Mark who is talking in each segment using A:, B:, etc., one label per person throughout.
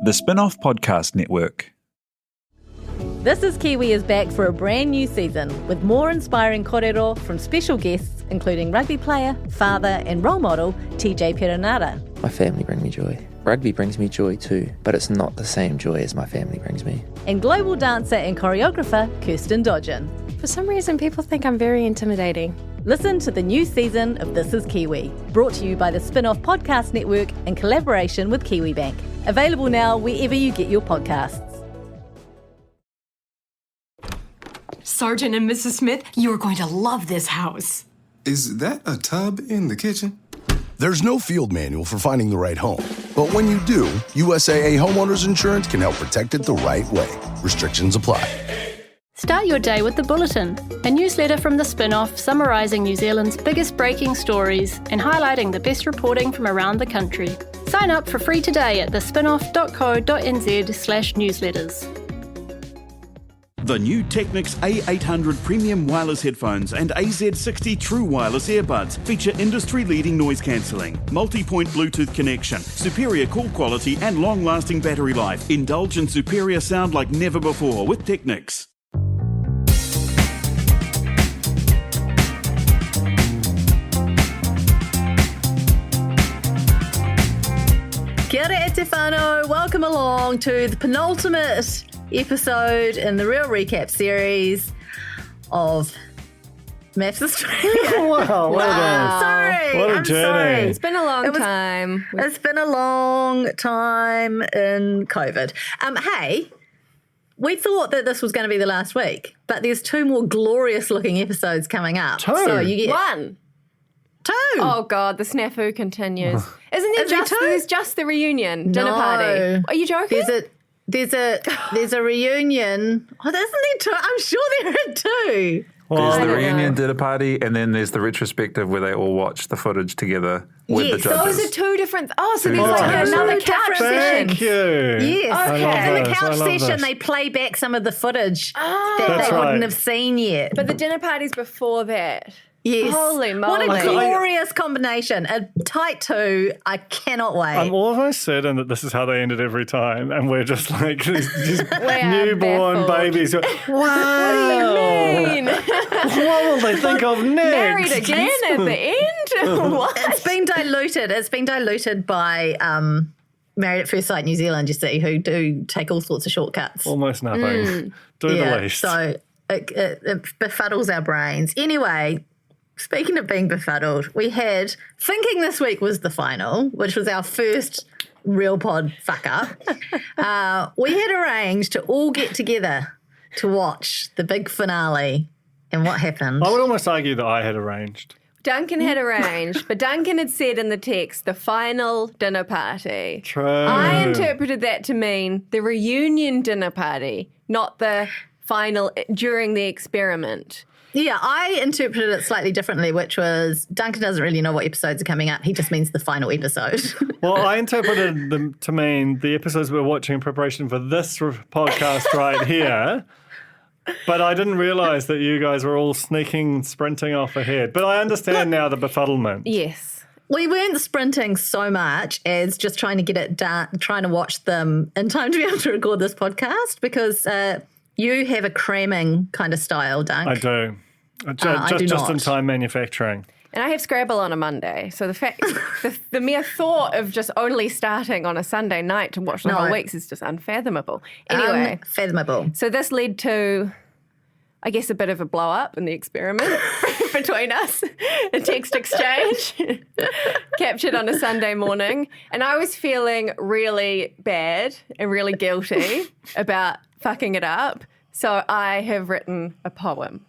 A: The Spin-off Podcast Network.
B: This is Kiwi is back for a brand new season with more inspiring kōrero from special guests including rugby player, father and role model TJ Perenara.
C: My family bring me joy. Rugby brings me joy too, but it's not the same joy as my family brings me.
B: And global dancer and choreographer Kirsten Dodgen.
D: For some reason, people think I'm very intimidating.
B: Listen to the new season of This is Kiwi, brought to you by the Spin-off Podcast Network in collaboration with KiwiBank. Available now wherever you get your podcasts.
E: Sergeant and Mrs. Smith, you're going to love this house.
F: Is that a tub in the kitchen?
G: There's no field manual for finding the right home. But when you do, USAA Homeowners Insurance can help protect it the right way. Restrictions apply.
H: Start your day with The Bulletin, a newsletter from the Spin-off summarising New Zealand's biggest breaking stories and highlighting the best reporting from around the country. Sign up for free today at thespinoff.co.nz/newsletters.
I: The new Technics A800 premium wireless headphones and AZ60 true wireless earbuds feature industry-leading noise cancelling, multi-point Bluetooth connection, superior call quality and long-lasting battery life. Indulge in superior sound like never before with Technics.
B: Kia ora e te whānau, welcome along to the penultimate episode in the Real Recap series of MAFS Australia.
J: Wow, well done.
B: Sorry,
J: What a
B: I'm
J: journey.
B: sorry.
D: It's been a long time.
B: It's been a long time in COVID. Hey, we thought that this was going to be the last week, but there's 2 more glorious looking episodes coming up.
J: Two?
B: So you get
D: One.
B: 2.
D: Oh, God, the snafu continues. Isn't there
B: Is there
D: just,
B: two?
D: there's just the reunion dinner party? Are you joking?
B: There's a reunion. Oh, isn't there 2? I'm sure there are 2.
A: There's the
D: don't
A: reunion
D: know.
A: dinner party, and then there's the retrospective where they all watch the footage together with
B: Yes,
A: the judges.
D: Those are 2 different... Oh, so
A: Two
D: there's like
A: different
D: another
B: episodes.
D: couch session.
J: Thank you.
B: Yes.
J: I love
B: In the
J: this,
B: couch
J: I love
B: session,
J: this.
B: they play back some of the footage that
J: That's
B: they
J: right.
B: wouldn't have seen yet.
D: But the dinner party's before that.
B: Yes.
D: Holy
B: What a
D: moly.
B: glorious combination. A tight 2. I cannot wait.
J: I'm almost certain that this is how they ended every time, and we're just like these
D: are
J: newborn
D: baffled.
J: babies. Wow!
D: What
J: What will they think of next?
D: Married again at the end? What?
B: It's been diluted. It's been diluted by Married at First Sight New Zealand, you see, who do take all sorts of shortcuts.
J: Almost nothing. Do the least.
B: So it befuddles our brains. Anyway, speaking of being befuddled, we had, thinking this week was the final, which was our first real pod fuck up, we had arranged to all get together to watch the big finale. And what happened?
J: I would almost argue that I had arranged.
D: Duncan had arranged, but Duncan had said in the text, the final dinner party.
J: True.
D: I interpreted that to mean the reunion dinner party, not the final during the experiment.
B: Yeah, I interpreted it slightly differently, which was Duncan doesn't really know what episodes are coming up. He just means the final episode.
J: Well, I interpreted them to mean the episodes we're watching in preparation for this podcast right here. But I didn't realise that you guys were all sprinting off ahead. But I understand now the befuddlement.
D: Yes.
B: We weren't sprinting so much as just trying to get it done, trying to watch them in time to be able to record this podcast because you have a cramming kind of style, Dunk.
J: I do.
B: I do
J: Just
B: not.
J: in time manufacturing.
D: And I have Scrabble on a Monday. So the fact, the mere thought of just only starting on a Sunday night to watch the whole weeks is just unfathomable. Anyway.
B: Unfathomable.
D: So this led to, I guess, a bit of a blow up in the experiment between us, a text exchange captured on a Sunday morning. And I was feeling really bad and really guilty about fucking it up. So I have written a poem.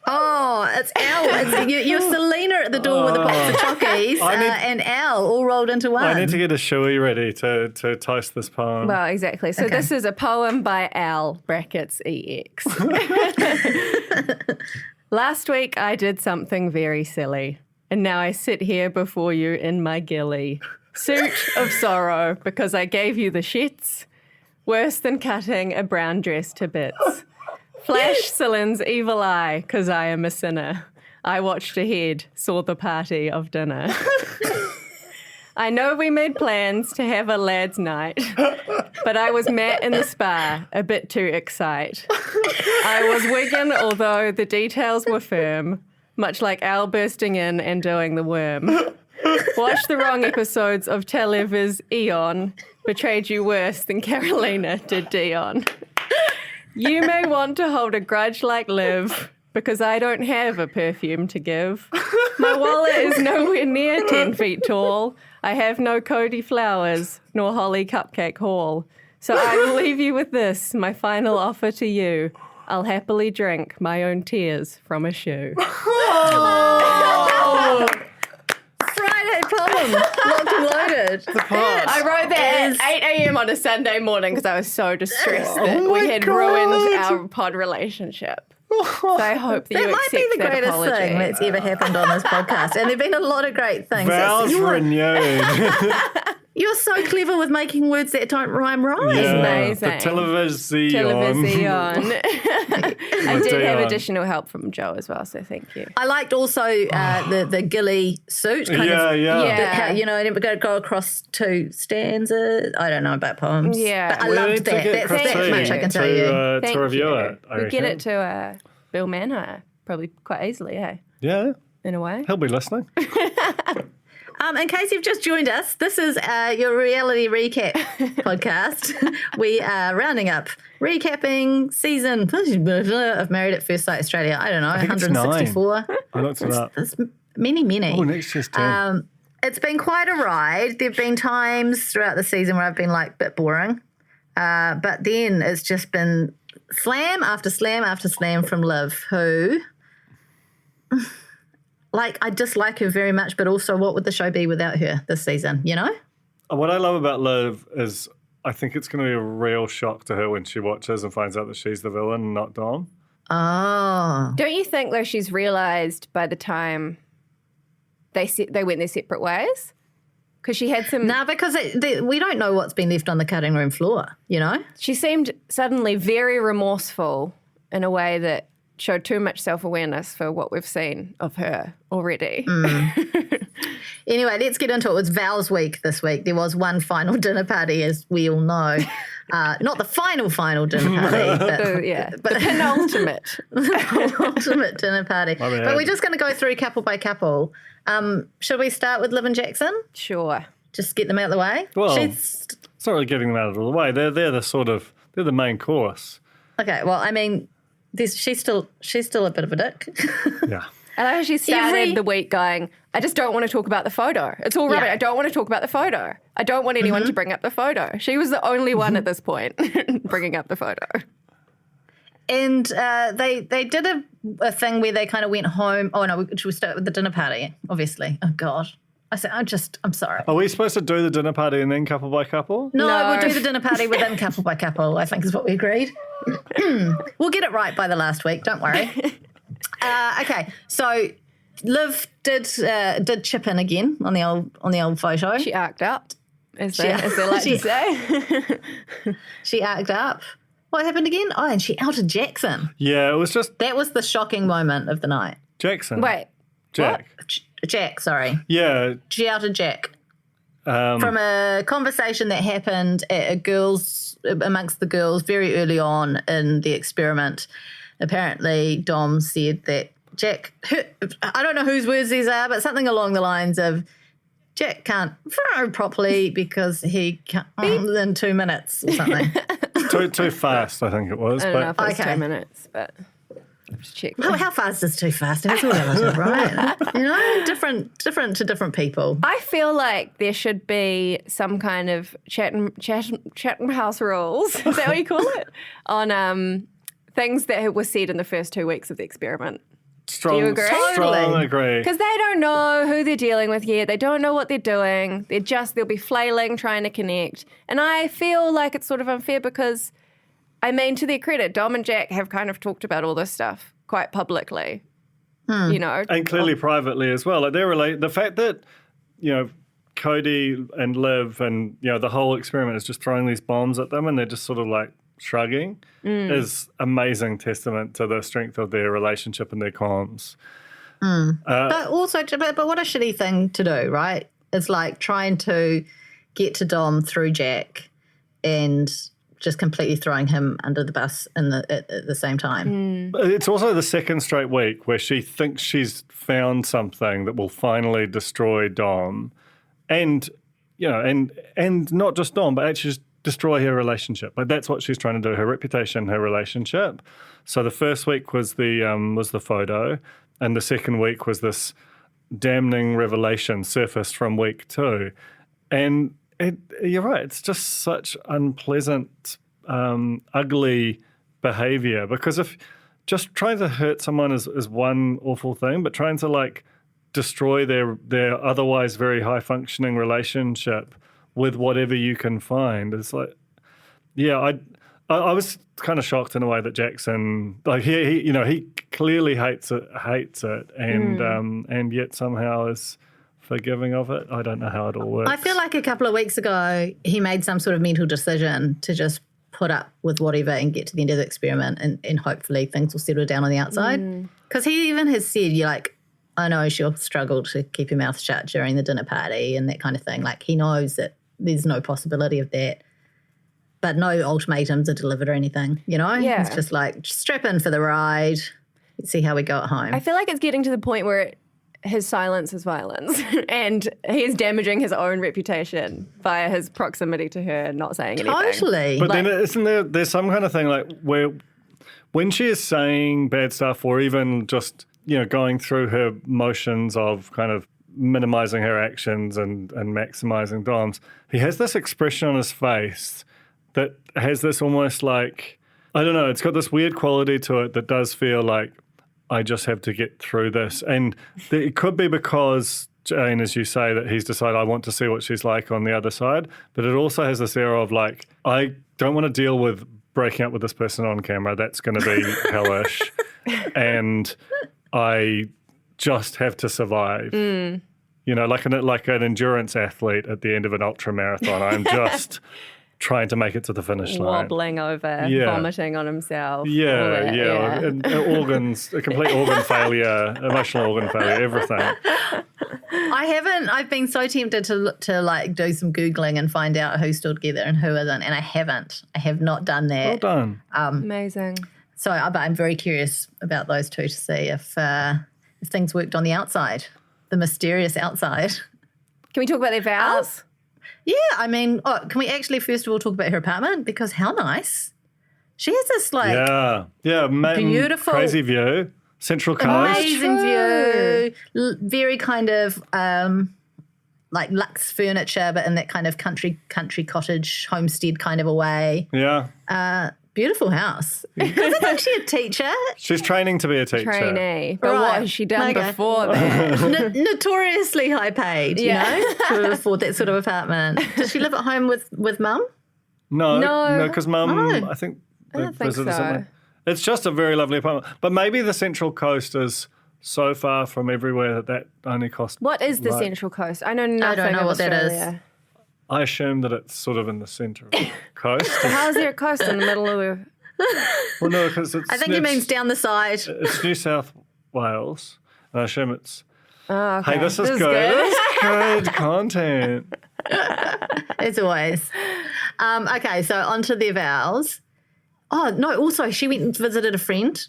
B: Oh, it's Al. You're Selena at the door with a box of chockies and Al all rolled into one.
J: I need to get a shoey ready to toast this poem.
D: Well, exactly. So this is a poem by Al, brackets EX. Last week I did something very silly, and now I sit here before you in my ghillie. Suit of sorrow, because I gave you the shits. Worse than cutting a brown dress to bits. Flash Cillian's evil eye, 'cause I am a sinner. I watched ahead, saw the party of dinner. I know we made plans to have a lads' night, but I was met in the spa, a bit too excite. I was wiggin', although the details were firm, much like Al bursting in and doing the worm. Watched the wrong episodes of Televiz Eon, betrayed you worse than Carolina did Dion. You may want to hold a grudge like Liv, because I don't have a perfume to give. My wallet is nowhere near 10 feet tall. I have no Cody flowers, nor Holly cupcake haul. So I will leave you with this, my final offer to you. I'll happily drink my own tears from a shoe.
B: Oh. Friday poem, locked and loaded.
D: I wrote that at 8 a.m. on a Sunday morning because I was so distressed that we had ruined our pod relationship. So I hope that you
B: might
D: accept
B: be the
D: that
B: greatest
D: apology.
B: thing that's ever happened on this podcast. And there have been a lot of great things.
J: Vows renewed.
B: You're so clever with making words that don't rhyme right.
D: Amazing.
J: The television.
D: Television. I did have additional help from Joe as well, so thank you.
B: I liked also the ghillie suit.
D: Yeah.
B: You know, it would go across two stanzas. I don't know about poems.
D: Yeah.
B: But I loved that. That's much I can tell you.
J: To review it.
D: We get it to Bill Manhire probably quite easily, hey?
J: Yeah.
D: In a way.
J: He'll be listening.
B: In case you've just joined us, this is your reality recap podcast. We are rounding up, recapping season of Married at First Sight Australia. I don't know, 164.
J: I looked it up.
B: It's many.
J: Oh, next year's 10.
B: It's been quite a ride. There have been times throughout the season where I've been like a bit boring. But then it's just been slam after slam after slam from Liv, who... Like, I dislike her very much, but also what would the show be without her this season, you know?
J: What I love about Liv is I think it's going to be a real shock to her when she watches and finds out that she's the villain and not Dom.
B: Oh.
D: Don't you think, though, she's realised by the time they went their separate ways? Because she had some...
B: No, because we don't know what's been left on the cutting room floor, you know?
D: She seemed suddenly very remorseful in a way that showed too much self-awareness for what we've seen of her already.
B: Anyway, let's get into it. It was Vows week this week. There was one final dinner party, as we all know. Not the final dinner party. But
D: the penultimate.
B: Penultimate dinner party. But we're just going to go through couple by couple. Should we start with Liv and Jackson?
D: Sure.
B: Just get them out of the way?
J: Well, it's not really getting them out of the way. They're the main course.
B: Okay, well, I mean... she's still a bit of a dick.
J: Yeah.
D: And I actually started the week going, I just don't want to talk about the photo. It's all rubbish. I don't want to talk about the photo. I don't want anyone to bring up the photo. She was the only one at this point bringing up the photo.
B: And they did a thing where they kind of went home. Oh, no, should we start with the dinner party? Obviously. Oh, God. I said, I'm sorry.
J: Are we supposed to do the dinner party and then couple by couple?
B: No, we'll do the dinner party within couple by couple, I think is what we agreed. We'll get it right by the last week, don't worry. Okay, so Liv did chip in again on the old photo.
D: She arced up, as they like to say.
B: She arced up. What happened again? Oh, and she outed Jackson.
J: Yeah, it was just...
B: That was the shocking moment of the night.
J: Jackson.
D: Wait.
J: Jack.
D: What?
B: Jack, sorry.
J: Yeah.
B: She outed Jack. From a conversation that happened at amongst the girls very early on in the experiment. Apparently, Dom said that Jack, I don't know whose words these are, but something along the lines of, Jack can't throw properly because he can't in 2 minutes or something.
J: Too fast, I think it was.
D: I don't know if it was 2 minutes, but... Just check.
B: How fast is too fast? It's all relative, right? You know, different to different people.
D: I feel like there should be some kind of Chatham House rules. Is that what you call it? On things that were said in the first 2 weeks of the experiment. Do you agree?
J: Strong agree.
D: Because they don't know who they're dealing with yet. They don't know what they're doing. They'll be flailing, trying to connect. And I feel like it's sort of unfair because... I mean, to their credit, Dom and Jack have kind of talked about all this stuff quite publicly, you know.
J: And clearly privately as well. Like the fact that, you know, Cody and Liv and, you know, the whole experiment is just throwing these bombs at them and they're just sort of like shrugging is amazing testament to the strength of their relationship and their comms.
B: But also, but what a shitty thing to do, right? It's like trying to get to Dom through Jack and just completely throwing him under the bus at the same time.
J: It's also the second straight week where she thinks she's found something that will finally destroy Dom, and and not just Dom, but actually just destroy her relationship. Like that's what she's trying to do: her reputation, her relationship. So the first week was the photo, and the second week was this damning revelation surfaced from week 2, and. You're right. It's just such unpleasant, ugly behaviour. Because if just trying to hurt someone is one awful thing, but trying to like destroy their otherwise very high functioning relationship with whatever you can find is like, yeah. I was kind of shocked in a way that Jackson, like he clearly hates it, and yet somehow is forgiving of it. I don't know how it all works.
B: I feel like a couple of weeks ago he made some sort of mental decision to just put up with whatever and get to the end of the experiment and hopefully things will settle down on the outside. Because he even has said, I know she'll struggle to keep her mouth shut during the dinner party and that kind of thing. Like he knows that there's no possibility of that. But no ultimatums are delivered or anything, Yeah. It's just like, strap in for the ride. Let's see how we go at home.
D: I feel like it's getting to the point where his silence is violence and he's damaging his own reputation via his proximity to her and not saying anything.
B: Totally.
J: But then isn't there's some kind of thing like where when she is saying bad stuff or even just, going through her motions of kind of minimizing her actions and maximizing Dom's, he has this expression on his face that has this almost like, I don't know, it's got this weird quality to it that does feel like, I just have to get through this. And it could be because, Jane, as you say, that he's decided I want to see what she's like on the other side. But it also has this air of like, I don't want to deal with breaking up with this person on camera. That's going to be hellish. And I just have to survive. Like an endurance athlete at the end of an ultra marathon. I'm just trying to make it to the finish line.
D: Wobbling over, vomiting on himself.
J: Yeah. And organs, a complete organ failure, emotional organ failure, everything.
B: I've been so tempted to like do some Googling and find out who's still together and who isn't, and I haven't. I have not done that.
J: Well done.
D: Amazing.
B: So, but I'm very curious about those two to see if things worked on the outside, the mysterious outside.
D: Can we talk about their vows?
B: Yeah, I mean, can we actually first of all talk about her apartment? Because how nice. She has this like beautiful,
J: crazy view, Central Coast.
B: Amazing view, very kind of like luxe furniture, but in that kind of country cottage homestead kind of a way.
J: Yeah.
B: Beautiful house. Isn't she a teacher?
J: She's training to be a teacher.
D: Trainee. But what has she done before that?
B: Notoriously high paid, to afford that sort of apartment. Does she live at home with mum?
J: No, because mum, I think
D: I don't think so.
J: Something. It's just a very lovely apartment. But maybe the Central Coast is so far from everywhere that only costs.
D: What is the Central Coast? I know nothing
B: I don't know
D: of
B: what
D: Australia.
B: that is.
J: I assume that it's sort of in the centre of the coast.
D: How is there a coast in the middle of the...
J: Well, no, because it's...
B: I think it means down the side.
J: It's New South Wales, and I assume it's...
D: Oh, okay.
J: Hey, this is good. This is good content.
B: As always. Okay, so on to their vows. Oh, no, also she went and visited a friend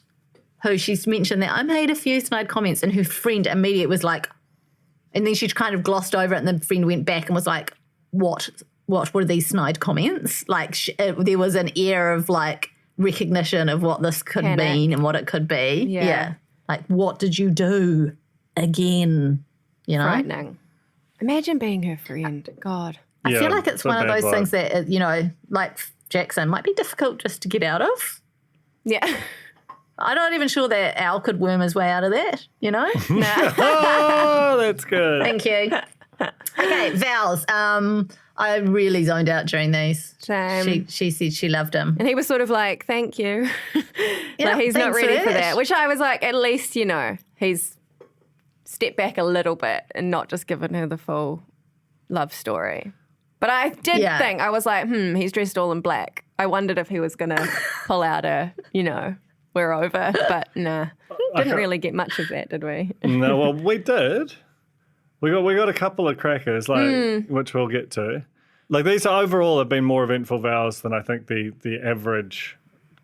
B: who she's mentioned that I made a few snide comments, and her friend immediately was like... And then she kind of glossed over it, and the friend went back and was like, what were these snide comments? Like there was an air of like recognition of what this could mean and what it could be. Yeah. Like, what did you do again?
D: Frightening. Imagine being her friend. God.
B: I feel like it's one of those things that, like Jackson, might be difficult just to get out of.
D: Yeah.
B: I'm not even sure that Al could worm his way out of that, Nah.
J: Oh, that's good.
B: Thank you. Okay, vows. I really zoned out during these.
D: Same.
B: She said she loved him.
D: And he was sort of like, thank you.
B: Yeah,
D: he's not ready for that.
B: it.
D: Which I was like, at least, he's stepped back a little bit and not just given her the full love story. But I did think, I was like, he's dressed all in black. I wondered if he was going to pull out we're over. But nah, didn't really get much of that, did we?
J: No, well, we did. We got a couple of crackers, which we'll get to. Like these overall have been more eventful vows than I think the average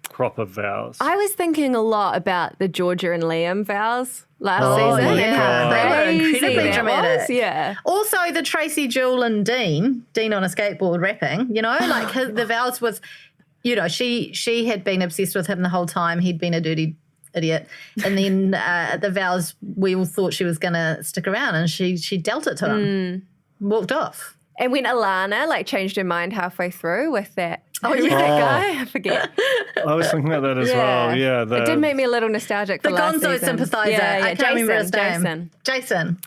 J: crop of vows.
D: I was thinking a lot about the Georgia and Liam vows last season.
J: my
B: Yeah,
J: God.
B: they were incredibly
D: That
B: dramatic.
D: was, yeah.
B: Also, the Tracy, Jewel, and Dean on a skateboard rapping, like the vows was, she had been obsessed with him the whole time. He'd been a dirty idiot. And then the vows, we all thought she was going to stick around, and she dealt it to him, walked off.
D: And when Alana changed her mind halfway through with that, that guy, I forget.
J: I was thinking about that as well. Yeah,
D: it did make me a little nostalgic for
B: The
D: last
B: Gonzo
D: season.
B: sympathiser.
D: Yeah,
B: I can't remember his name.
D: Jason.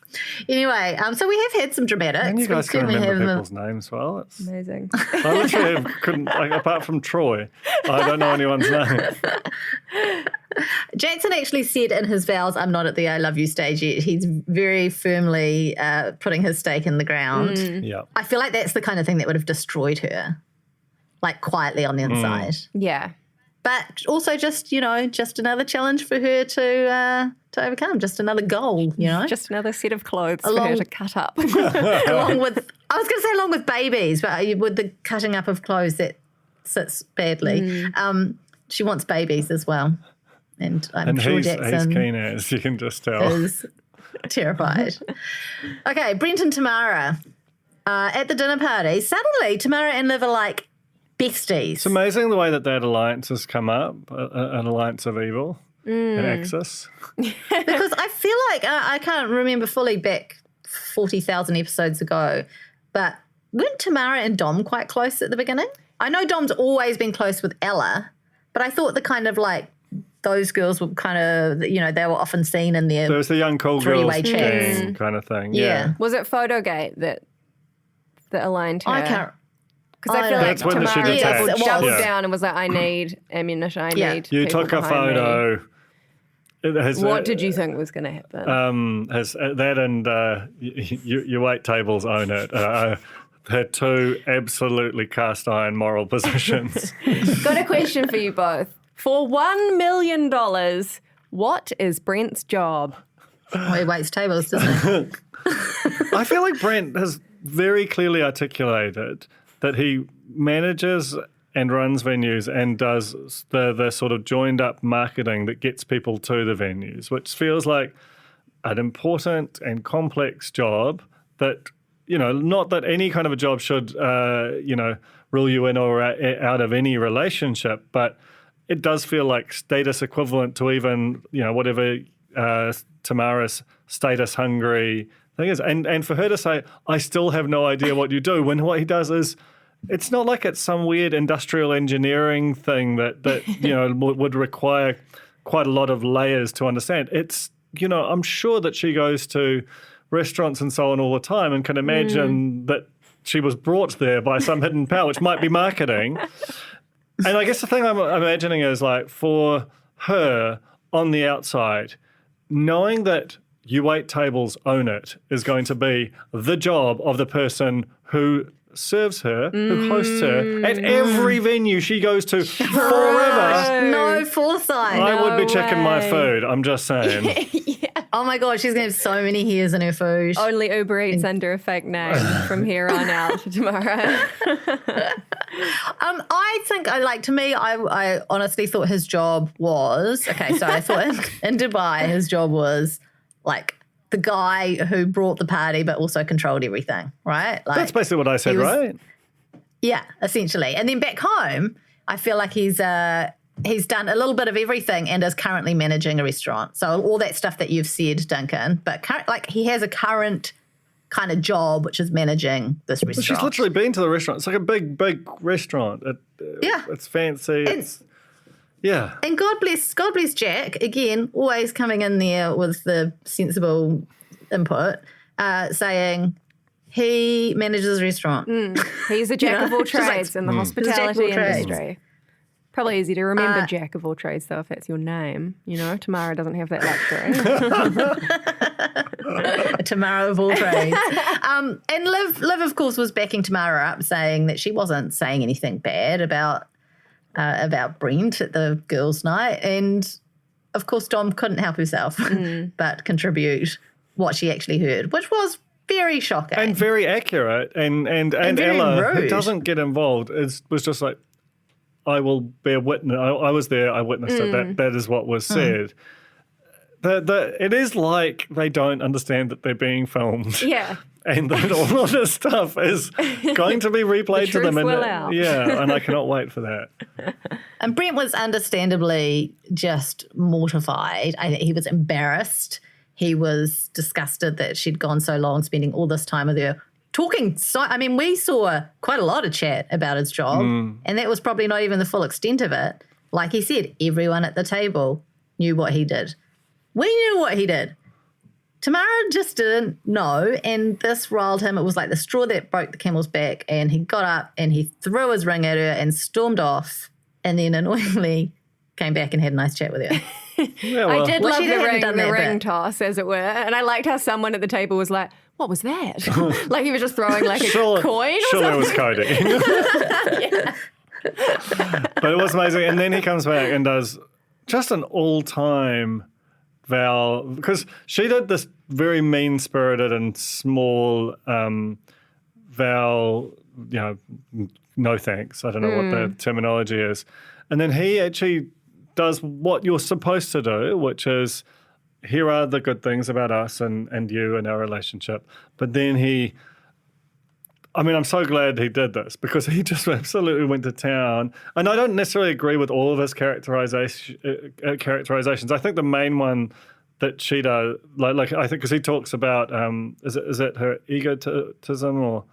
B: Anyway, so we have had some dramatics.
J: And you guys
B: We
J: can
B: certainly
J: remember
B: have,
J: people's names well. It's,
D: Amazing.
J: I literally couldn't, apart from Troy, I don't know anyone's name.
B: Jackson actually said in his vows, I'm not at the I love you stage yet. He's very firmly putting his stake in the ground.
J: Yeah.
B: I feel like that's the kind of thing that would have destroyed her, quietly on the inside.
D: Yeah.
B: But also just another challenge for her to overcome, just another goal,
D: Just another set of clothes for her to cut up.
B: along with babies, but with the cutting up of clothes that sits badly. She wants babies as well. And I'm sure
J: he's
B: Jackson
J: keen as, you can just tell.
B: is terrified. Okay, Brent and Tamara. At the dinner party, suddenly Tamara and Liv are like besties.
J: It's amazing the way that alliance has come up, an alliance of evil, an axis.
B: Because I feel like I can't remember fully back 40,000 episodes ago, but weren't Tamara and Dom quite close at the beginning? I know Dom's always been close with Ella, but I thought the kind of those girls were kind of, they were often seen in their
J: There was the young cool
B: three-way
J: girls
B: chats.
J: gang kind of thing.
B: Yeah.
D: Was it Photogate that aligned her?
B: I can't.
D: Because I feel like
J: That's when the shit
D: Tamara
J: attached.
D: doubled
J: Yeah.
D: down and was like, I need ammunition, I need
J: You
D: people
J: took a
D: behind me.
J: photo.
D: What did you think was going to happen?
J: Has that and your wait tables own it. They're two absolutely cast iron moral positions.
D: Got a question for you both. For $1 million, what is Brent's job?
B: Well, he waits tables, doesn't he?
J: I feel like Brent has very clearly articulated that he manages and runs venues and does the sort of joined up marketing that gets people to the venues, which feels like an important and complex job that, not that any kind of a job should, rule you in or out of any relationship, but it does feel like status equivalent to even, whatever Tamara's status hungry thing is. And for her to say, I still have no idea what you do, when what he does is, it's not like it's some weird industrial engineering thing that would require quite a lot of layers to understand. It's, I'm sure that she goes to restaurants and so on all the time and can imagine that she was brought there by some hidden power, which might be marketing. And I guess the thing I'm imagining is for her on the outside, knowing that you wait tables own it is going to be the job of the person who serves her, who hosts her at every venue she goes to forever.
B: No foresight.
J: I would be checking my food, I'm just saying.
B: Oh my God, she's going to have so many hairs in her food.
D: Only Uber Eats under a fake name from here on out tomorrow.
B: I think, I honestly thought his job was, so I thought in Dubai, his job was the guy who brought the party but also controlled everything, right?
J: That's basically what I said, right?
B: Yeah, essentially. And then back home, I feel like he's done a little bit of everything and is currently managing a restaurant. So all that stuff that you've said, Duncan, but he has a current kind of job, which is managing this restaurant.
J: She's literally been to the restaurant. It's like a big, big restaurant. It's fancy. Yeah.
B: And God bless Jack, again, always coming in there with the sensible input, saying he manages a restaurant.
D: He's a jack of all trades in the hospitality industry. Probably easy to remember jack of all trades, though, if that's your name. Tamara doesn't have that luxury.
B: Tamara of all trades. And Liv, of course, was backing Tamara up, saying that she wasn't saying anything bad about Brent at the girls' night. And, of course, Dom couldn't help herself but contribute what she actually heard, which was very shocking.
J: And very accurate. And
B: very
J: Ella, who
B: rude.
J: doesn't get involved, was just like, I will bear witness. I was there. I witnessed it. That is what was said. It is like they don't understand that they're being filmed.
D: Yeah.
J: And that all of this stuff is going to be replayed to them.
D: truth will out.
J: Yeah, and I cannot wait for that.
B: And Brent was understandably just mortified. He was embarrassed. He was disgusted that she'd gone so long spending all this time with her. Talking we saw quite a lot of chat about his job, and that was probably not even the full extent of it. Like he said, everyone at the table knew what he did. We knew what he did. Tamara just didn't know, and this riled him. It was like the straw that broke the camel's back, and he got up and he threw his ring at her and stormed off, and then annoyingly came back and had a nice chat with her.
J: Yeah, well,
D: I did
B: Well,
D: love
B: she
D: the
B: hadn't
D: ring,
B: done
D: the
B: that
D: ring
B: bit.
D: toss, as it were. And I liked how someone at the table was like, what was that? Like he was just throwing like a coin or
J: Sure, it
D: something.
J: was Cody. But it was amazing. And then he comes back and does just an all-time vow, because she did this very mean-spirited and small vow, no thanks. I don't know what the terminology is. And then he actually does what you're supposed to do, which is, here are the good things about us and you and our relationship. But then I'm so glad he did this, because he just absolutely went to town. And I don't necessarily agree with all of his characterizations. I think the main one that she does, like I think, because he talks about, is it her egotism or?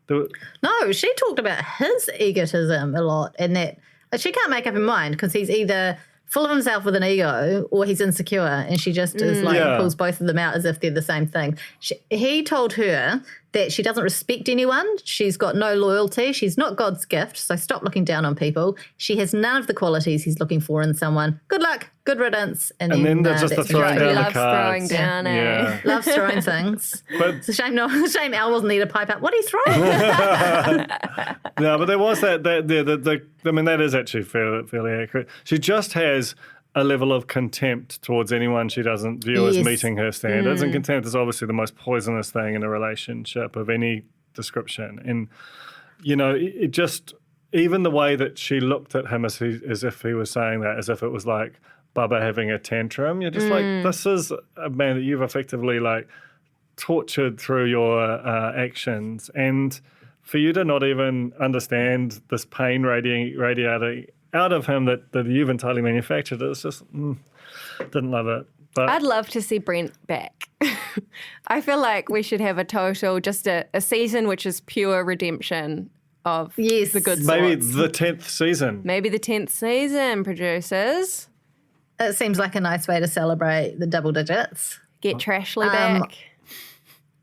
B: No, she talked about his egotism a lot, and that she can't make up her mind because he's either full of himself with an ego or he's insecure, and she just is pulls both of them out as if they're the same thing. He told her that she doesn't respect anyone. She's got no loyalty. She's not God's gift, so stop looking down on people. She has none of the qualities he's looking for in someone. Good luck, good riddance. And then
J: there's just the throwing down the
D: loves
J: cards.
D: throwing down,
J: Yeah.
B: loves throwing things.
J: But
B: It's a shame Al wasn't there to pipe up. What are you throwing?
J: no, but there was that that is actually fairly accurate. She just has a level of contempt towards anyone she doesn't view as meeting her standards. And contempt is obviously the most poisonous thing in a relationship of any description. And, it just, even the way that she looked at him as if he was saying that, as if it was like Bubba having a tantrum, you're just like, this is a man that you've effectively tortured through your actions. And for you to not even understand this pain radiating out of him that you've entirely manufactured, it's just, didn't love it. But
D: I'd love to see Brent back. I feel like we should have a total, just a season which is pure redemption of the good
J: maybe
D: sorts.
J: the 10th season.
D: Maybe the 10th season, producers.
B: It seems like a nice way to celebrate the double digits.
D: Get Trashley back.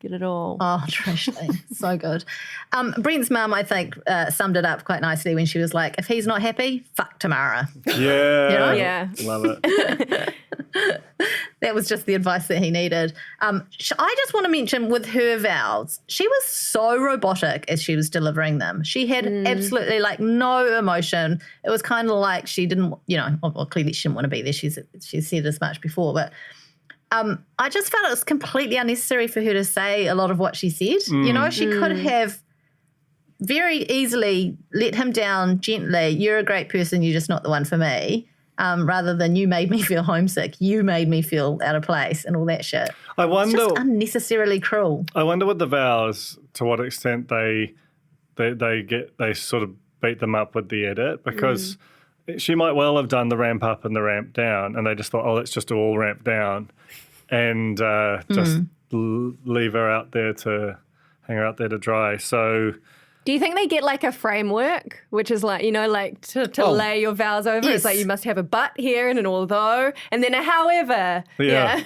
D: Get it all.
B: Oh, Trashley. So good. Brent's mum, I think, summed it up quite nicely when she was like, if he's not happy, fuck Tamara.
J: Yeah.
D: Yeah.
J: Love it.
B: That was just the advice that he needed. I just want to mention with her vows, she was so robotic as she was delivering them. She had absolutely no emotion. It was kind of like she didn't, well, clearly she didn't want to be there. She said as much before, but I just felt it was completely unnecessary for her to say a lot of what she said. She could have very easily let him down gently. You're a great person, you're just not the one for me. Rather than you made me feel homesick, you made me feel out of place and all that shit.
J: I wonder,
B: it's just unnecessarily cruel.
J: I wonder with the vows to what extent they sort of beat them up with the edit, because she might well have done the ramp up and the ramp down, and they just thought, let's just do all ramp down and just leave her out there to hang her out there to dry. So.
D: Do you think they get a framework, which is to lay your vows over?
B: Yes.
D: It's like you must have a but here and an although, and then a however.
J: Yeah.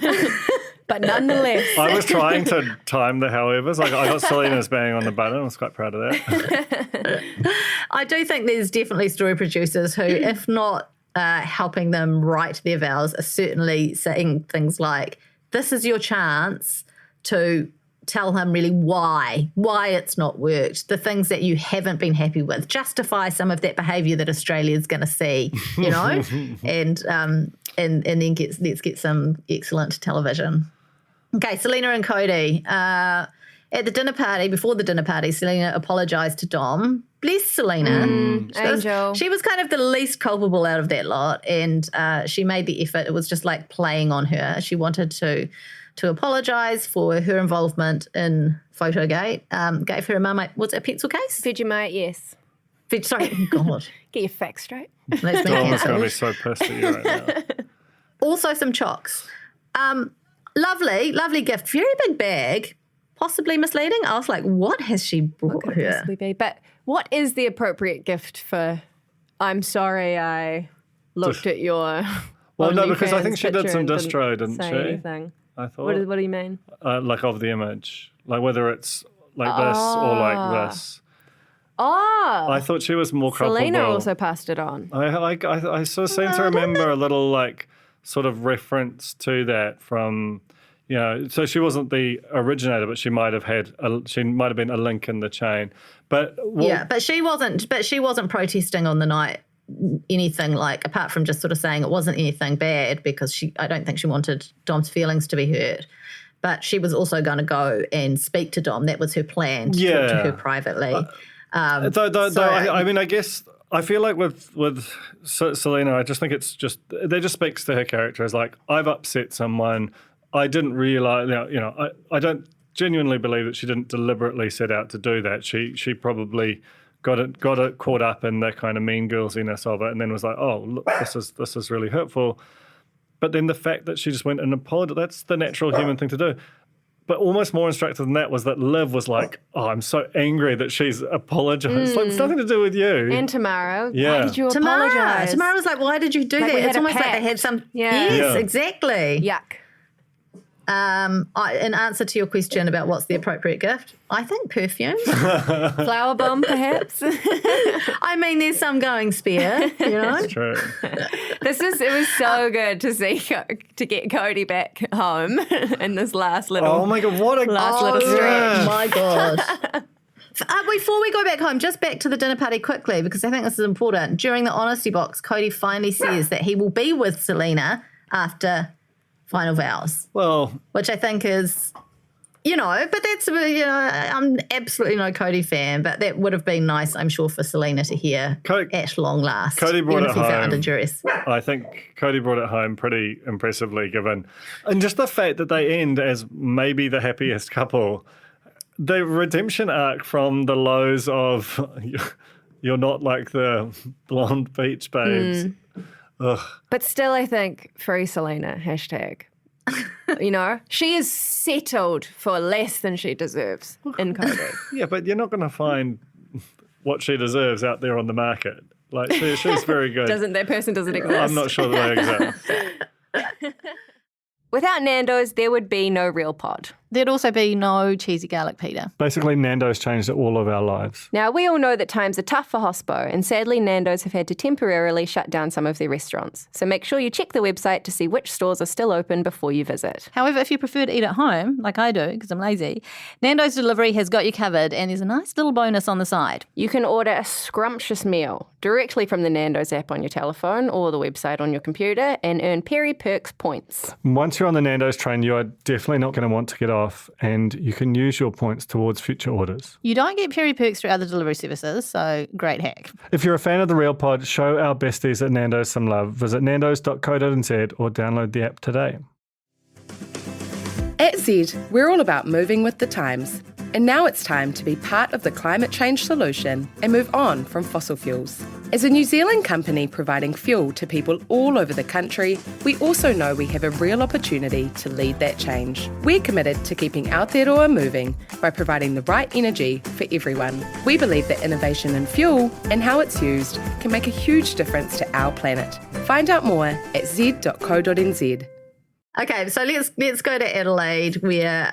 D: But nonetheless.
J: I was trying to time the howevers. I got Selena's bang on the button. I was quite proud of that.
B: I do think there's definitely story producers who, if not helping them write their vows, are certainly saying things like, this is your chance to tell him really why it's not worked, the things that you haven't been happy with, justify some of that behaviour that Australia's going to see, and then let's get some excellent television. Okay, Selena and Cody. at the dinner party, before the dinner party, Selena apologised to Dom. Bless Selena.
D: Angel.
B: She was kind of the least culpable out of that lot, and she made the effort. It was just like playing on her. She wanted to apologise for her involvement in Photogate. Gave her a Marmite, what's it, a pencil case?
D: Vegemite, yes.
B: Sorry, God.
D: Get your facts straight.
B: That's me
J: Dom is
B: cancelled.
J: going to be so pissed at you right now.
B: Also some chocks. Lovely gift. Very big bag. Possibly misleading. I was like, what has she brought
D: Could
B: her?
D: possibly be. But what is the appropriate gift for I'm sorry I looked at your
J: Well, no, because I
D: OnlyFans
J: think she did
D: picture
J: some
D: and
J: distro, didn't
D: say
J: she?
D: anything.
J: I thought.
D: What do you mean?
J: Like of the image. Like whether it's like this or like this.
D: Oh,
J: I thought she was more culpable.
D: Selena also passed it on.
J: I sort of seem to remember a little like sort of reference to that from, you know, so she wasn't the originator, but she might have been a link in the chain. But
B: But she wasn't protesting on the night anything like, apart from just sort of saying it wasn't anything bad, because I don't think she wanted Dom's feelings to be hurt. But she was also going to go and speak to Dom. That was her plan, to talk to her privately.
J: I mean, I guess I feel like with Selena, I just think that just speaks to her character as like, I've upset someone. I didn't realize, I don't genuinely believe that she didn't deliberately set out to do that. She probably got it caught up in the kind of mean girlsiness of it, and then was like, oh, look, this is really hurtful. But then the fact that she just went and apologized, that's the natural human thing to do. But almost more instructive than that was that Liv was like, oh, I'm so angry that she's apologized. Like, it's nothing to do with you.
D: And Tamara,
J: Yeah.
D: why did you apologize?
B: Tamara was like, why did you do
D: Like
B: that?
D: we had
B: It's
D: a
B: almost like
D: pact.
B: they had some...
D: Yeah.
B: Yes,
J: Yeah.
B: exactly.
D: Yuck.
B: In answer to your question about what's the appropriate gift, I think perfume.
D: Flower bomb, perhaps.
B: I mean, there's some going spare, you know.
J: True.
D: It was so good to get Cody back home in this last little.
J: Oh my God, what a
D: little stretch.
B: My God. Before we go back home, just back to the dinner party quickly, because I think this is important. During the honesty box, Cody finally says that he will be with Selena after final vows.
J: Well,
B: which I think is, but that's, I'm absolutely no Cody fan, but that would have been nice, I'm sure, for Selena to hear at long last.
J: Cody brought
B: even
J: it
B: if he felt
J: home.
B: under duress.
J: I think Cody brought it home pretty impressively, given, and just the fact that they end as maybe the happiest couple. The redemption arc from the lows of you're not like the blonde beach babes. Ugh.
D: But still, I think free Selena, hashtag. She is settled for less than she deserves in Cody.
J: Yeah, but you're not going to find what she deserves out there on the market. Like, she's very good.
D: That person doesn't exist.
J: I'm not sure that they exist.
D: Without Nando's, there would be no real pod.
K: There'd also be no cheesy garlic pita.
J: Basically, Nando's changed all of our lives.
D: Now, we all know that times are tough for hospo, and sadly, Nando's have had to temporarily shut down some of their restaurants. So make sure you check the website to see which stores are still open before you visit.
K: However, if you prefer to eat at home, like I do because I'm lazy, Nando's Delivery has got you covered, and there's a nice little bonus on the side.
D: You can order a scrumptious meal directly from the Nando's app on your telephone or the website on your computer and earn Peri Perks points.
J: Once you're on the Nando's train, you are definitely not going to want to get off, and you can use your points towards future orders.
K: You don't get Peri Perks through other delivery services, so great hack.
J: If you're a fan of The Real Pod, show our besties at Nando's some love. Visit nandos.co.nz or download the app today.
L: At Zed, we're all about moving with the times. And now it's time to be part of the climate change solution and move on from fossil fuels. As a New Zealand company providing fuel to people all over the country, we also know we have a real opportunity to lead that change. We're committed to keeping Aotearoa moving by providing the right energy for everyone. We believe that innovation in fuel and how it's used can make a huge difference to our planet. Find out more at z.co.nz.
B: Okay, so let's go to Adelaide, where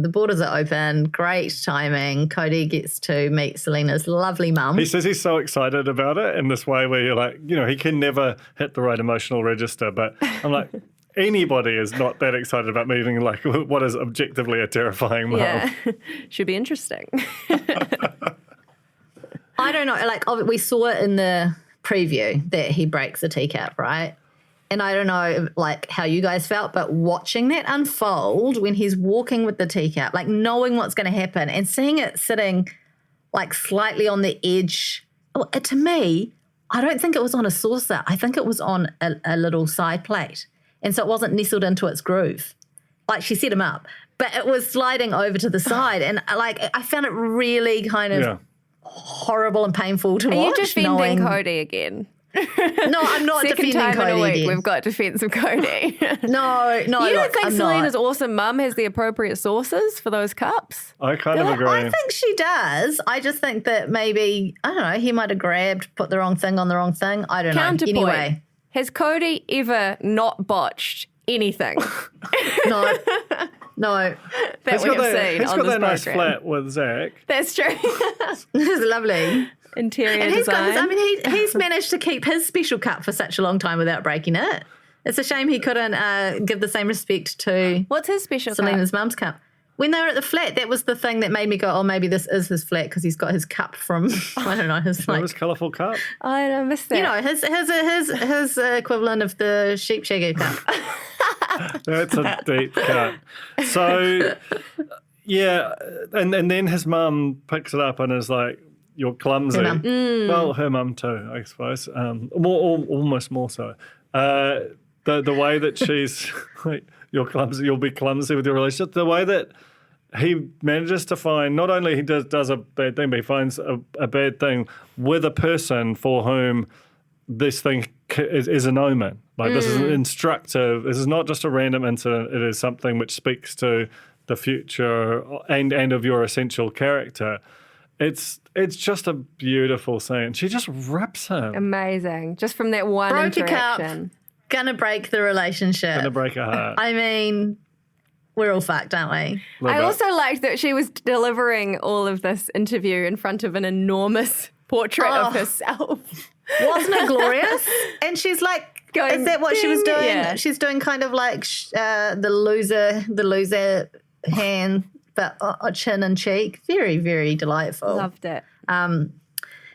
B: the borders are open. Great timing. Cody gets to meet Selena's lovely mum.
J: He says he's so excited about it in this way where you're like, he can never hit the right emotional register. But I'm like, anybody is not that excited about meeting like what is objectively a terrifying mum.
D: Yeah, should be interesting.
B: I don't know. Like, we saw it in the preview that he breaks a teacup, right? and I don't know like how you guys felt, but watching that unfold when he's walking with the teacup, like knowing what's going to happen and seeing it sitting like slightly on the edge, to me, I don't think it was on a saucer. I think it was on a little side plate. And so it wasn't nestled into its groove. Like she set him up, but it was sliding over to the side. And like I found it really kind of horrible and painful to watch.
D: Are you defending Cody again?
B: No, I'm not defending
D: Second time
B: Cody
D: in a week
B: again.
D: we've got defense of Cody.
B: No,
D: You don't think
B: I'm
D: Selena's
B: not.
D: awesome mum has the appropriate sauces for those cups?
J: I kind of agree.
B: I think she does. I just think that maybe, I don't know, he might have put the wrong thing on the wrong thing. I don't know.
D: Counterpoint.
B: Anyway.
D: Has Cody ever not botched anything?
B: No. No.
D: That we have seen
J: He's
D: on
J: got
D: this
J: that nice
D: program.
J: flat with Zach.
D: That's true.
B: It's lovely.
D: Interior
B: And he's
D: design.
B: got his, he's managed to keep his special cup for such a long time without breaking it. It's a shame he couldn't give the same respect to
D: What's his special
B: Selena's mum's cup. When they were at the flat, that was the thing that made me go, oh, maybe this is his flat because he's got his cup from, I don't know, his like,
J: His colourful cup.
D: I don't miss that.
B: you know, his equivalent of the sheep shaggy cup.
J: That's a deep cut. So, yeah, and then his mum picks it up and is like, "You're clumsy."
B: Her mum.
J: Well, her mum too, I suppose. Almost more so. The way that she's like, "You're clumsy. You'll be clumsy with your relationship." The way that he manages to find, not only he does a bad thing, but he finds a bad thing with a person for whom this thing is an omen. Like this is instructive. This is not just a random incident. It is something which speaks to the future and of your essential character. It's just a beautiful scene. She just rips him.
D: Amazing. Just from that one
B: Broke your cup.
D: interaction.
B: Gonna break the relationship.
J: Gonna break her heart.
B: I mean, we're all fucked, aren't we?
D: I also liked that she was delivering all of this interview in front of an enormous portrait of herself.
B: Wasn't it glorious? And she's like,
D: Going,
B: is that what she was doing?
D: yeah.
B: She's doing kind of like the loser hand, but chin and cheek. Very, very delightful.
D: Loved it.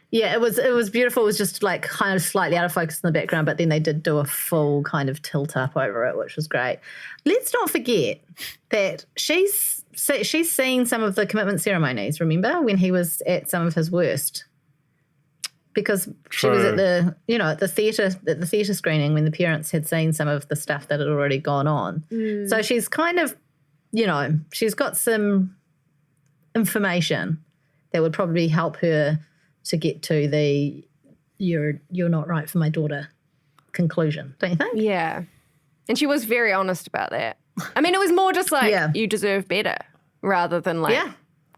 B: Yeah, it was beautiful. It was just like kind of slightly out of focus in the background, but then they did do a full kind of tilt up over it, which was great. Let's not forget that she's seen some of the commitment ceremonies, remember, when he was at some of his worst. Because she was at the theatre screening when the parents had seen some of the stuff that had already gone on. So she's kind of, she's got some information that would probably help her to get to the you're not right for my daughter conclusion, don't you think?
D: Yeah. And she was very honest about that. I mean, it was more just like, you deserve better rather than like,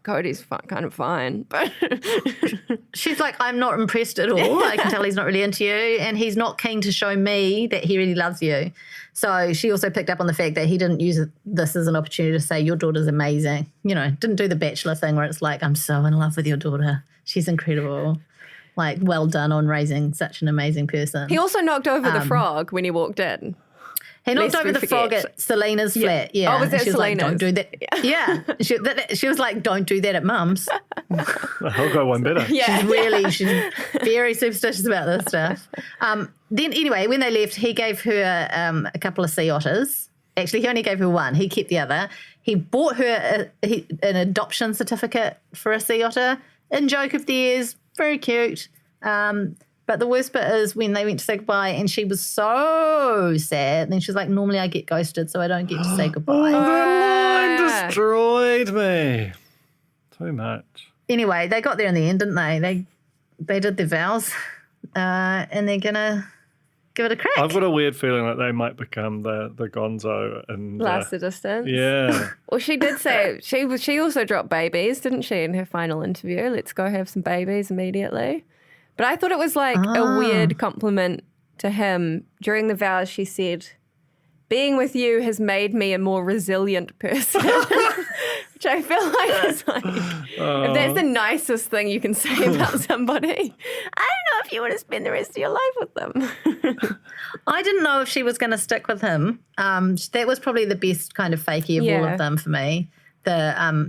D: Cody's kind of fine. But
B: she's like, I'm not impressed at all. I can tell he's not really into you and he's not keen to show me that he really loves you. So she also picked up on the fact that he didn't use this as an opportunity to say, your daughter's amazing. Didn't do the Bachelor thing where it's like, I'm so in love with your daughter. She's incredible. Like, well done on raising such an amazing person.
D: he also knocked over the frog when he walked in.
B: He knocked
D: Lest
B: over
D: we
B: the frog
D: forget.
B: at Selena's flat. Yeah.
D: Oh, was that
B: she was like,
D: Selena's?
B: don't do that. Yeah. She was like, don't do that at Mum's.
J: I'll go one better.
B: She's very superstitious about this stuff. Then anyway, when they left, he gave her a couple of sea otters. Actually, he only gave her one. He kept the other. He bought her an adoption certificate for a sea otter. In joke of theirs, very cute. But the worst bit is when they went to say goodbye and she was so sad. And then she's like, normally I get ghosted, so I don't get to say goodbye.
J: That line destroyed me. Too much.
B: Anyway, they got there in the end, didn't they? They did their vows and they're going to give it a crack.
J: I've got a weird feeling that they might become the gonzo. And
D: Last the distance.
J: Yeah.
D: Well, she did say, she also dropped babies, didn't she, in her final interview? Let's go have some babies immediately. But I thought it was like a weird compliment to him. During the vows, she said, being with you has made me a more resilient person. Which I feel like is like, if that's the nicest thing you can say about somebody, I don't know if you want to spend the rest of your life with them.
B: I didn't know if she was going to stick with him. That was probably the best kind of fakey of all of them for me.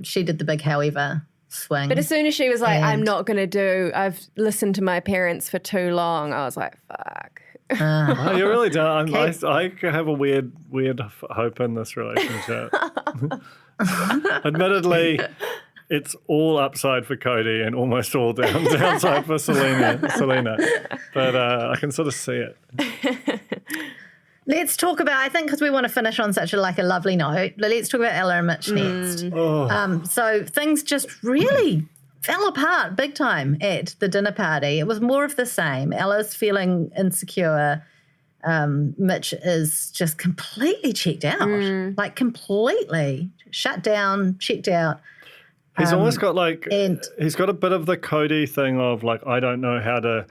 B: She did the big however. swing.
D: But as soon as she was like, I'm
B: And-
D: not going to do, I've listened to my parents for too long, I was like, fuck.
J: Oh, you really don't. I have a weird hope in this relationship. Admittedly, it's all upside for Cody and almost all downside for Selena. But I can sort of see it.
B: Let's talk about, I think because we want to finish on such a lovely note, let's talk about Ella and Mitch next. So things just really fell apart big time at the dinner party. It was more of the same. Ella's feeling insecure. Mitch is just completely checked out, like completely shut down, checked out.
J: He's almost got he's got a bit of the Cody thing of like, I don't know how to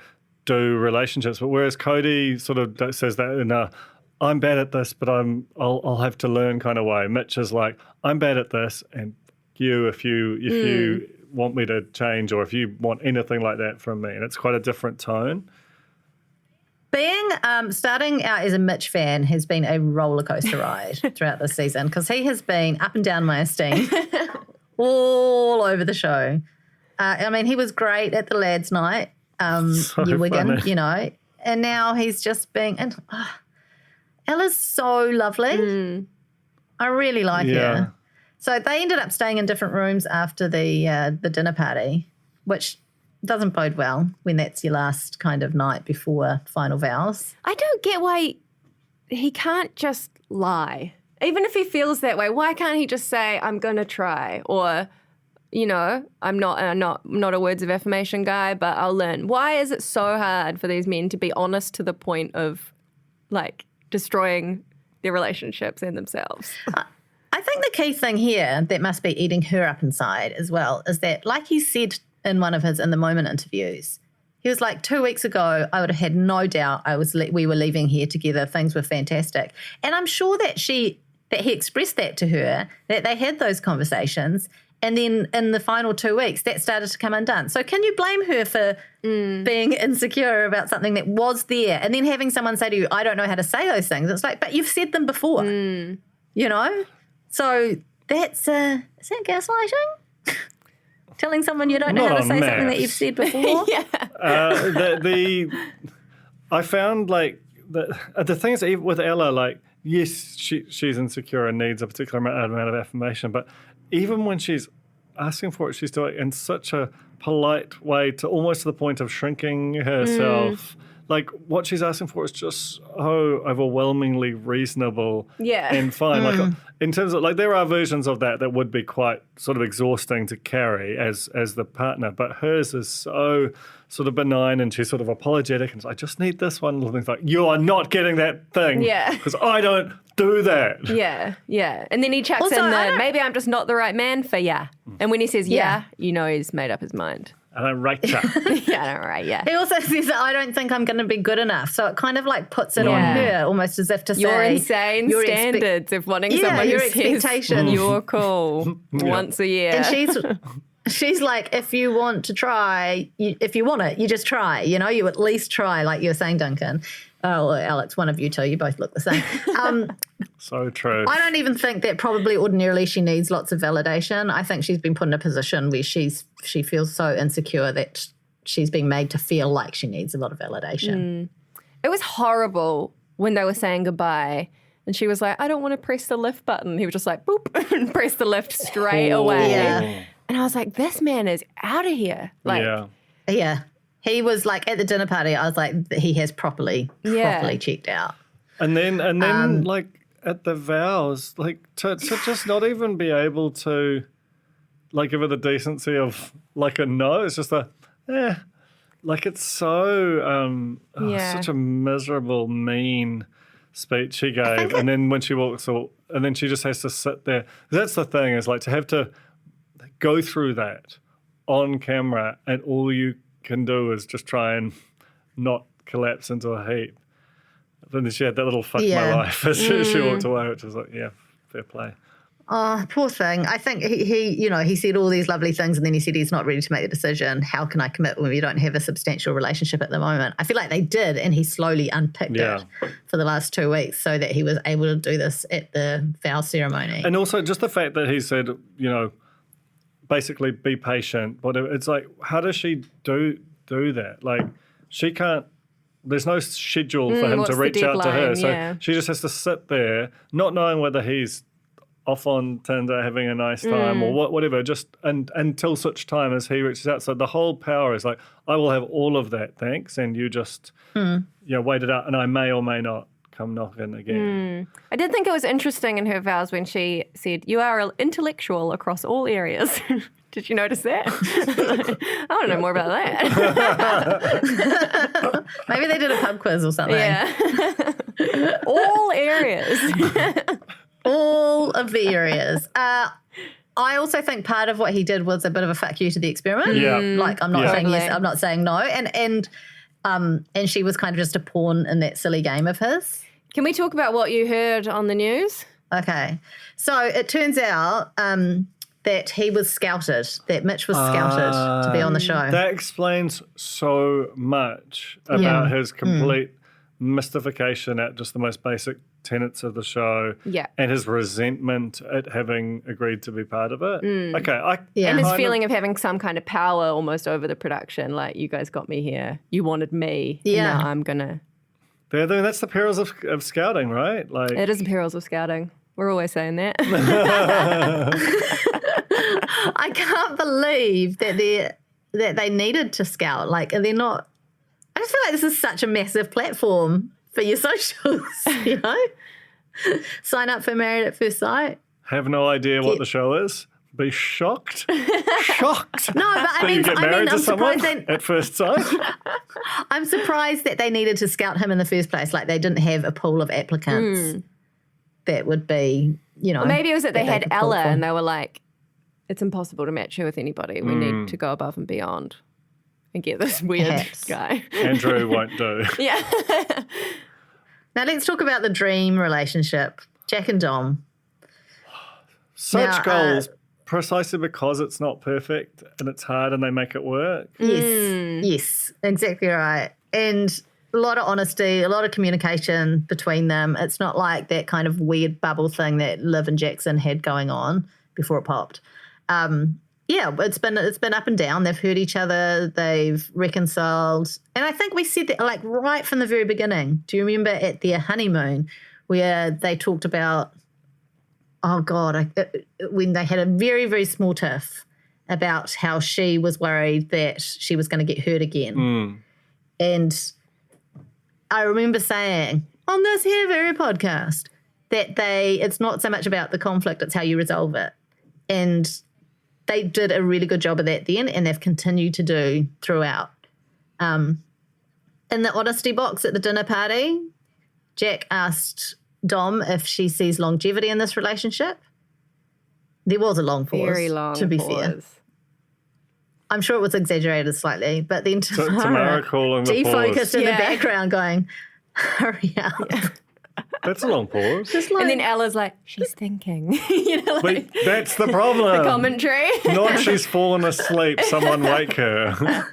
J: do relationships, but whereas Cody sort of says that in a, I'm bad at this, but I'll have to learn kind of way. Mitch is like, I'm bad at this, and if you want me to change or if you want anything like that from me, and it's quite a different tone.
B: Being starting out as a Mitch fan has been a roller coaster ride throughout this season because he has been up and down my esteem all over the show. I mean, he was great at the lads' night,
J: So
B: Wigan,
J: funny.
B: and now he's just being. And Ella's so lovely. I really like her. So they ended up staying in different rooms after the dinner party, which doesn't bode well when that's your last kind of night before final vows.
D: I don't get why he can't just lie. Even if he feels that way, why can't he just say, I'm going to try? Or, I'm not a words of affirmation guy, but I'll learn. Why is it so hard for these men to be honest to the point of, like, destroying their relationships and themselves?
B: I think the key thing here that must be eating her up inside as well is that, like he said in one of his In the Moment interviews, he was like, 2 weeks ago, I would have had no doubt we were leaving here together. Things were fantastic. And I'm sure that he expressed that to her, that they had those conversations. And then in the final 2 weeks, that started to come undone. So can you blame her for being insecure about something that was there and then having someone say to you, I don't know how to say those things? It's like, but you've said them before, So that's, is that gaslighting? Telling someone you don't know how to say something that you've said before?
J: I found like the thing is with Ella, like, yes, she's insecure and needs a particular amount of affirmation, but even when she's asking for it, she's doing it in such a polite way to almost to the point of shrinking herself. Like, what she's asking for is just so overwhelmingly reasonable and fine. Like, in terms of, like, there are versions of that would be quite sort of exhausting to carry as the partner, but hers is so sort of benign and she's sort of apologetic and I just need this one little thing. Like, you are not getting that thing because I don't do that.
D: Yeah. And then he chucks
B: Also,
D: in maybe I'm just not the right man for ya. And when he says he's made up his mind.
J: I don't rate ya.
D: I don't rate ya.
B: He also says that I don't think I'm going to be good enough. So it kind of like puts it on her almost as if to say.
D: Your insane standards of wanting someone
B: your
D: who
B: expectation.
D: says you're cool once a year.
B: And she's like, if you want to try, if you want it, you just try. You at least try, like you were saying, Duncan. Oh, Alex, one of you two, you both look the same.
J: So true.
B: I don't even think that probably ordinarily she needs lots of validation. I think she's been put in a position where she feels so insecure that she's being made to feel like she needs a lot of validation.
D: It was horrible when they were saying goodbye. And she was like, I don't want to press the lift button. He was just like, boop, and pressed the lift straight away.
B: Yeah.
D: And I was like, this man is out of here. Like,
B: yeah. He was like, at the dinner party, I was like, he has properly checked out.
J: And then like at the vows, like to just not even be able to like give her the decency of like a no. It's just like it's so such a miserable, mean speech he gave. And then when she walks out, and then she just has to sit there. That's the thing, is like to have to go through that on camera and all you can do is just try and not collapse into a heap. And then she had that little fuck my life as she walked away, which was like, fair play.
B: Oh, poor thing. I think he said all these lovely things and then he said he's not ready to make the decision. How can I commit when we don't have a substantial relationship at the moment? I feel like they did, and he slowly unpicked it for the last 2 weeks so that he was able to do this at the vow ceremony.
J: And also just the fact that he said, basically be patient. Whatever. It's like, how does she do that? Like, she can't. There's no schedule for him to reach out to her, so she just has to sit there, not knowing whether he's off on Tinder having a nice time or whatever, just until such time as he reaches out. So the whole power is like, I will have all of that, thanks, and you just wait it out, and I may or may not come knocking again.
D: I did think it was interesting in her vows when she said, "You are intellectual across all areas." Did you notice that? I want to know more about that.
B: Maybe they did a pub quiz or something.
D: Yeah. All areas.
B: All of the areas. I also think part of what he did was a bit of a fuck you to the experiment.
J: Yeah.
B: Like, I'm not saying yes, I'm not saying no. And she was kind of just a pawn in that silly game of his.
D: Can we talk about what you heard on the news?
B: Okay. So it turns out that he was scouted, that Mitch was scouted to be on the show.
J: That explains so much about his complete mystification at just the most basic tenets of the show and his resentment at having agreed to be part of it. Okay.
D: And his feeling of having some kind of power almost over the production, like, you guys got me here, you wanted me, now I'm going to...
J: That's the perils of scouting, right? Like,
D: it is the perils of scouting. We're always saying that.
B: I can't believe that they needed to scout. Like, they're not... I just feel like this is such a massive platform for your socials, you know? Sign up for Married at First Sight.
J: Have no idea what the show is. Be shocked. Shocked.
B: No, but I mean,
J: you get married to
B: I'm
J: someone
B: surprised
J: at first sight.
B: I'm surprised that they needed to scout him in the first place. Like, they didn't have a pool of applicants that would be, you know.
D: Well, maybe it was that they had Ella and they were like, it's impossible to match her with anybody. We need to go above and beyond and get this weird guy.
J: Andrew won't do.
D: Yeah.
B: Now let's talk about the dream relationship, Jack and Dom.
J: Such goals, precisely because it's not perfect and it's hard and they make it work.
B: Yes, exactly right. And a lot of honesty, a lot of communication between them. It's not like that kind of weird bubble thing that Liv and Jackson had going on before it popped. It's been up and down. They've hurt each other. They've reconciled. And I think we said that, like, right from the very beginning. Do you remember at their honeymoon where they talked about, when they had a very, very small tiff about how she was worried that she was going to get hurt again. And I remember saying on this here very podcast that it's not so much about the conflict, it's how you resolve it. And they did a really good job of that then, and they've continued to do throughout. In the honesty box at the dinner party, Jack asked Dom if she sees longevity in this relationship. There was a long pause,
D: very long
B: to be
D: pause.
B: fair. I'm sure it was exaggerated slightly, but then
J: Tamara calling the
B: defocused in the background going, hurry up.
J: That's a long pause.
D: And then Ella's like, she's thinking. You know, like,
J: that's the problem.
D: The commentary.
J: Not she's fallen asleep, someone wake her.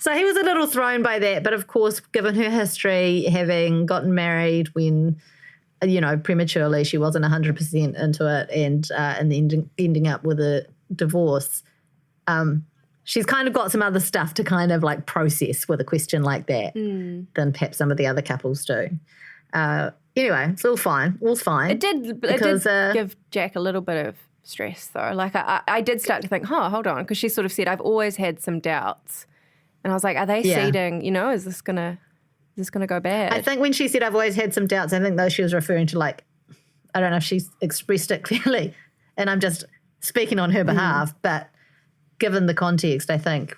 B: So he was a little thrown by that, but of course, given her history, having gotten married when, prematurely, she wasn't 100% into it, and ending up with a divorce, she's kind of got some other stuff to kind of like process with a question like that than perhaps some of the other couples do. Anyway, it's all fine. All's fine.
D: It did give Jack a little bit of stress, though. Like, I did start to think, hold on, because she sort of said, I've always had some doubts. And I was like, are they seeding, is this going to go bad?
B: I think when she said, I've always had some doubts, I think though she was referring to, like, I don't know if she's expressed it clearly, and I'm just speaking on her behalf, but given the context, I think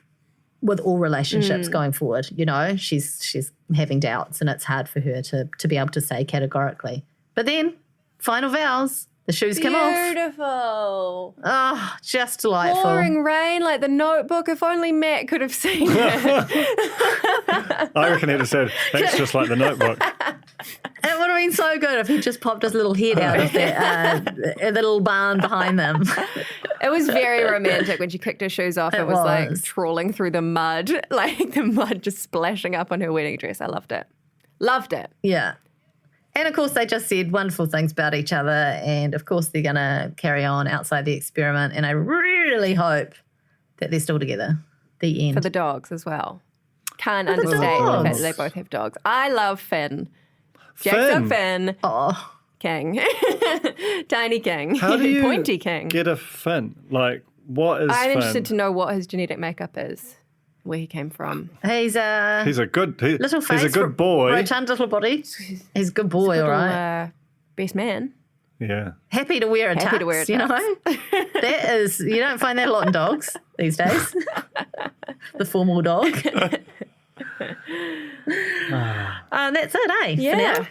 B: with all relationships going forward, she's having doubts, and it's hard for her to be able to say categorically. But then, final vows, the shoes come off.
D: Beautiful.
B: Oh, just delightful.
D: Pouring rain, like The Notebook. If only Matt could have seen it.
J: I reckon he'd have said, that's just like The Notebook.
B: It would have been so good if he just popped his little head out of that little barn behind them.
D: It was very romantic when she kicked her shoes off. It was like trawling through the mud, like the mud just splashing up on her wedding dress. I loved it. Loved it.
B: Yeah. And of course, they just said wonderful things about each other. And of course, they're going to carry on outside the experiment. And I really hope that they're still together. The end.
D: For the dogs as well. Can't
B: For the
D: understate the fact
B: dogs.
D: that they both have dogs. I love Finn. Jack's a Finn.
B: Oh.
D: King. Tiny king.
J: How do you
D: Pointy king.
J: get a Finn? Like, what is
D: I'm
J: Finn?
D: interested to know what his genetic makeup is, where he came from.
B: He's a
J: good
B: little face.
J: He's a good boy.
B: Rotund little body. He's a good boy, all right.
D: Best man.
J: Yeah.
B: Happy to wear a
D: Happy
B: tux,
D: to wear a
B: you know? That is, you don't find that a lot in dogs these days. The formal dog. That's it, eh?
D: Yeah.
B: For now.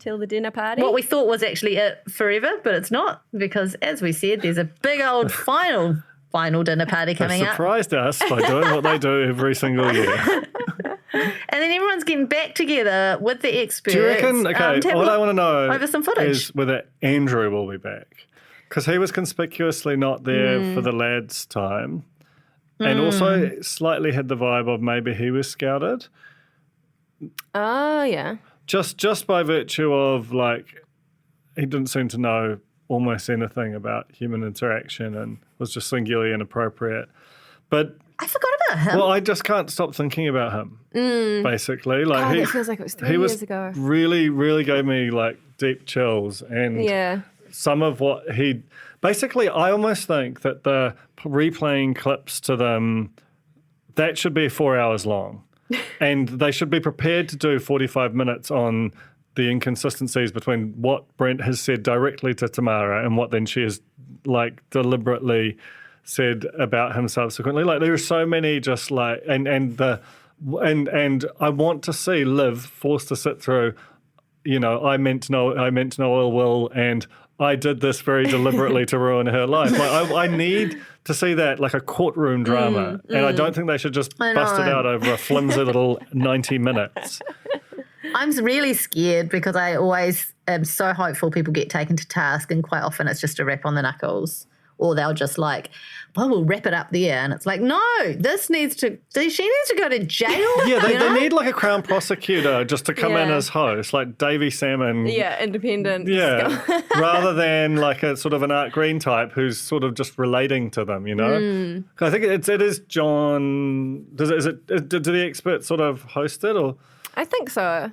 D: Till the dinner party.
B: What we thought was actually it forever, but it's not, because as we said, there's a big old final dinner party coming
J: They
B: up.
J: surprised us by doing what they do every single year.
B: And then everyone's getting back together with the experts.
J: Do you reckon,
B: to have
J: what
B: a
J: I want to know
B: over some footage.
J: is whether Andrew will be back. Because he was conspicuously not there for the lads' time. And also slightly had the vibe of maybe he was scouted.
D: Oh, yeah.
J: Just by virtue of, like, he didn't seem to know almost anything about human interaction and was just singularly inappropriate. But
B: I forgot about him.
J: well, I just can't stop thinking about him. Basically, like
D: God, it feels like it was 3 years ago.
J: Really, really gave me like deep chills, and
D: Yeah.
J: some of what he basically, I almost think that the replaying clips to them, that should be 4 hours long, and they should be prepared to do 45 minutes on the inconsistencies between what Brent has said directly to Tamara and what then she has like deliberately said about him subsequently. Like there are so many just like and I want to see Liv forced to sit through, you know, I meant no ill will, and I did this very deliberately to ruin her life. Like I need to see that, like a courtroom drama, and I don't think they should just bust it out over a flimsy little 90 minutes.
B: I'm really scared because I always am so hopeful people get taken to task, and quite often it's just a rap on the knuckles, or they'll just like, well, we'll wrap it up there, and it's like, no, she needs to go to jail.
J: Yeah, they need like a Crown prosecutor just to come in
D: Yeah.
J: as host, like Davy Salmon.
D: Yeah, independent.
J: Yeah, rather than like a sort of an Art Green type who's sort of just relating to them, you know. I think it is John. Do the experts sort of host it, or?
D: I think so.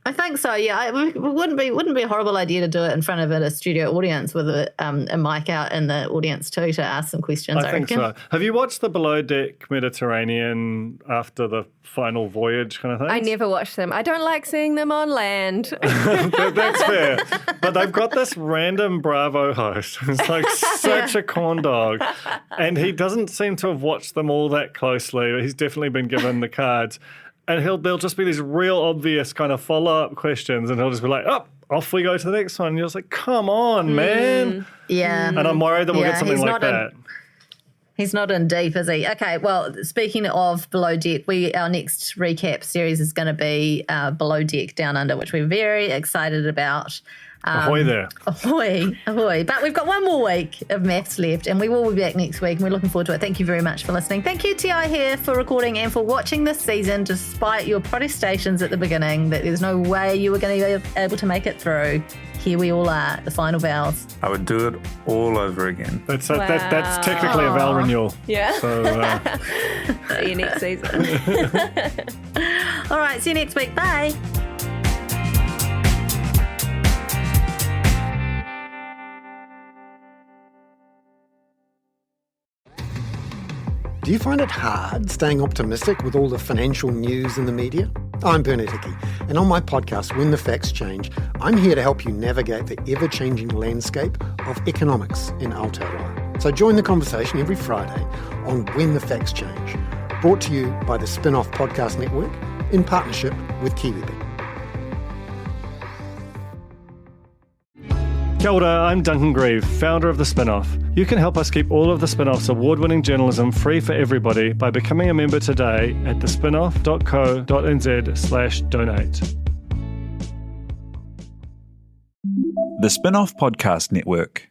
B: I think so. Yeah, it wouldn't be a horrible idea to do it in front of a studio audience with a mic out in the audience too, to ask some questions. I
J: think
B: reckon.
J: so. Have you watched the Below Deck Mediterranean after the final voyage kind of thing?
D: I never watched them. I don't like seeing them on land.
J: That's fair. But they've got this random Bravo host who's like such a corn dog, and he doesn't seem to have watched them all that closely. He's definitely been given the cards. And there'll just be these real obvious kind of follow-up questions, and he'll just be like, oh, off we go to the next one. And you're just like, come on, man.
B: Yeah.
J: And I'm worried that we'll get something like that.
B: He's not in deep, is he? Okay, well, speaking of Below Deck, our next recap series is going to be Below Deck Down Under, which we're very excited about.
J: Ahoy there.
B: Ahoy, ahoy. But we've got one more week of MAFS left, and we will be back next week, and we're looking forward to it. Thank you very much for listening. Thank you, T.I. here, for recording and for watching this season, despite your protestations at the beginning that there's no way you were going to be able to make it through. Here we all are, the final vows.
A: I would do it all over again.
J: That's technically a vow renewal.
D: Yeah.
J: So,
D: See you next season.
B: All right, see you next week. Bye.
M: Do you find it hard staying optimistic with all the financial news in the media? I'm Bernard Hickey, and on my podcast, When the Facts Change, I'm here to help you navigate the ever-changing landscape of economics in Aotearoa. So join the conversation every Friday on When the Facts Change, brought to you by the Spin-Off Podcast Network in partnership with KiwiBet.
J: Kia ora, I'm Duncan Grieve, founder of The Spin-Off. You can help us keep all of The Spin-Off's award-winning journalism free for everybody by becoming a member today at thespinoff.co.nz/donate.
N: The Spin-Off Podcast Network.